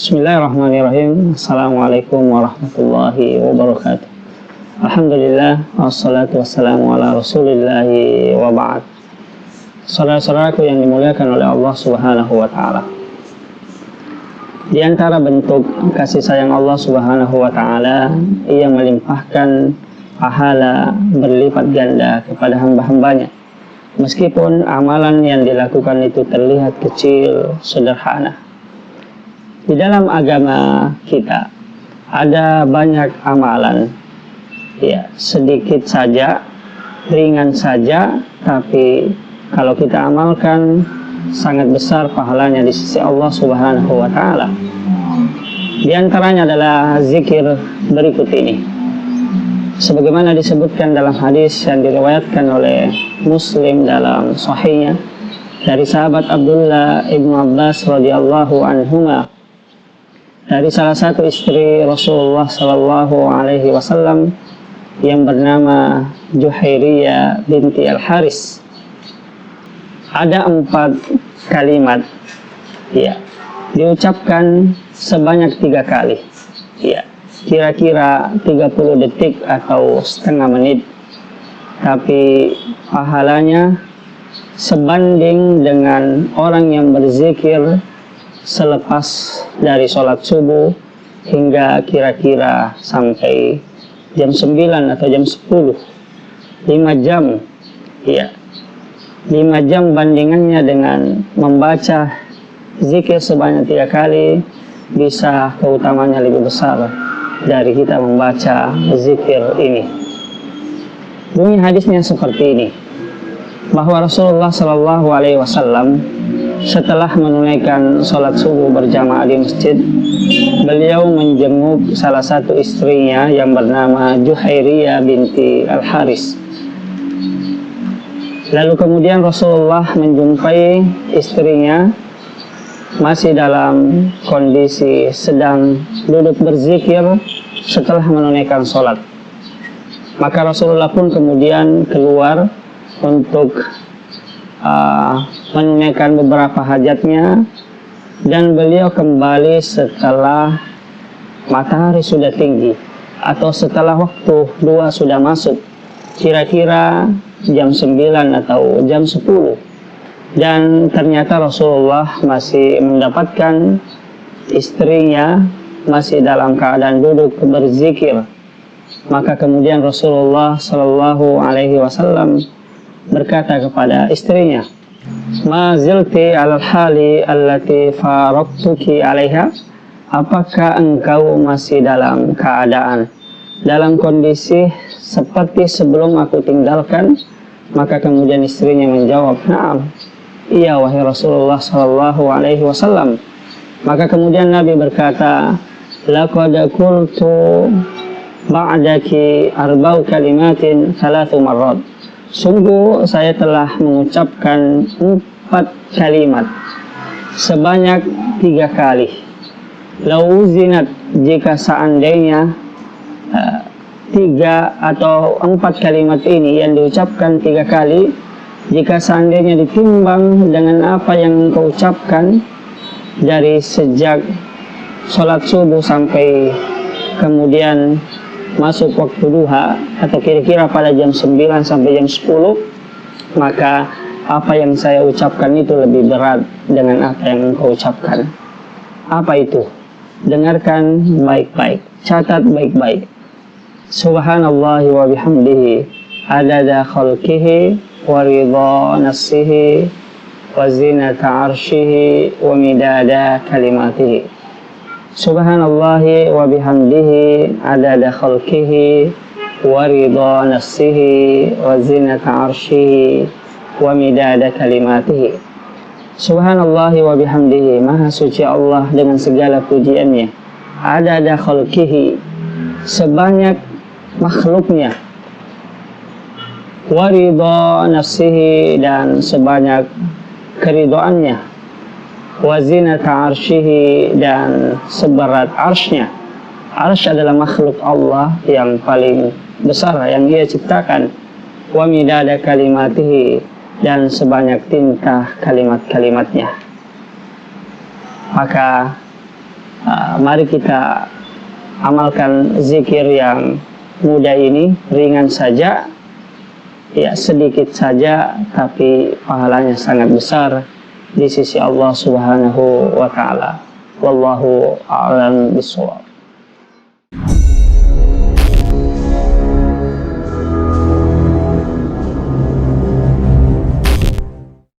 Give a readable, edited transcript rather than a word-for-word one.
Bismillahirrahmanirrahim. Assalamualaikum warahmatullahi wabarakatuh. Alhamdulillah, wassalatu wassalamu ala rasulillahi wa ba'd. Saudara-saudaraku yang dimuliakan oleh Allah subhanahu wa ta'ala, di antara bentuk kasih sayang Allah subhanahu wa ta'ala, Ia melimpahkan pahala berlipat ganda kepada hamba-hambanya, meskipun amalan yang dilakukan itu terlihat kecil, sederhana. Di dalam agama kita ada banyak amalan, ya, sedikit saja, ringan saja, tapi kalau kita amalkan sangat besar pahalanya di sisi Allah subhanahu wa ta'ala. Di antaranya adalah zikir berikut ini, sebagaimana disebutkan dalam hadis yang diriwayatkan oleh Muslim dalam sahihnya dari sahabat Abdullah ibnu Abbas radhiyallahu anhuma, dari salah satu istri Rasulullah sallallahu alaihi wasallam yang bernama Juhairiyah binti Al-Haris. Ada 4 kalimat, ya, diucapkan sebanyak 3 kali, ya, kira-kira 30 detik atau setengah menit, tapi pahalanya sebanding dengan orang yang berzikir selepas dari sholat subuh hingga kira-kira sampai jam 9 atau jam 10, 5 jam, ya, 5 jam bandingannya dengan membaca zikir sebanyak 3 kali, bisa keutamanya lebih besar dari kita membaca zikir ini. Bunyi hadisnya seperti ini, bahwa Rasulullah Shallallahu Alaihi Wasallam setelah menunaikan sholat subuh berjamaah di masjid, beliau menjenguk salah satu istrinya yang bernama Juhairiyah binti Al-Haris. Lalu kemudian Rasulullah menjumpai istrinya masih dalam kondisi sedang duduk berzikir setelah menunaikan sholat. Maka Rasulullah pun kemudian keluar untuk menunaikan beberapa hajatnya, dan beliau kembali setelah matahari sudah tinggi atau setelah waktu 2 sudah masuk, kira-kira jam 9 atau jam 10, dan ternyata Rasulullah masih mendapatkan istrinya masih dalam keadaan duduk berzikir. Maka kemudian Rasulullah Shallallahu Alaihi Wasallam berkata kepada istrinya, "Ma zilti alal hali allati faraktuki alaiha?" Apakah engkau masih dalam keadaan, dalam kondisi seperti sebelum aku tinggalkan? Maka kemudian istrinya menjawab, "Na'am, iya wahai Rasulullah sallallahu alaihi wasallam." Maka kemudian Nabi berkata, "Laqad qultu ba'daki arba'u kalimatin 3 marrat." Sungguh saya telah mengucapkan 4 kalimat sebanyak 3 kali. Lauzinat, jika seandainya 3 atau 4 kalimat ini yang diucapkan 3 kali, jika seandainya ditimbang dengan apa yang engkau ucapkan dari sejak sholat subuh sampai kemudian masuk waktu duha atau kira-kira pada jam 9 sampai jam 10, maka apa yang saya ucapkan itu lebih berat dengan apa yang engkau ucapkan. Apa itu? Dengarkan baik-baik, catat baik-baik. Subhanallah wa bihamdihi adada khalqihi wa ridha nafsihi wa zinata arshihi wa midada kalimatihi. Subhanallah wa bihamdihi adada khalqihi wa ridha nafsihi wa zinata arshihi wa midada kalimatihi. Subhanallah wa bihamdihi, maha suci Allah dengan segala pujiannya. Adada khalqihi, sebanyak makhluknya. Wa ridha nafsihi, dan sebanyak keridoannya. Wa zinata arshihi, dan seberat arsy-Nya. Arsy adalah makhluk Allah yang paling besar yang Ia ciptakan. Wa midada kalimatihi, dan sebanyak tinta kalimat-kalimatnya. Maka Mari kita amalkan zikir yang mudah ini, ringan saja, ya sedikit saja, tapi pahalanya sangat besar di sisi Allah Subhanahu wa Ta'ala. Wallahu a'lam bishawab.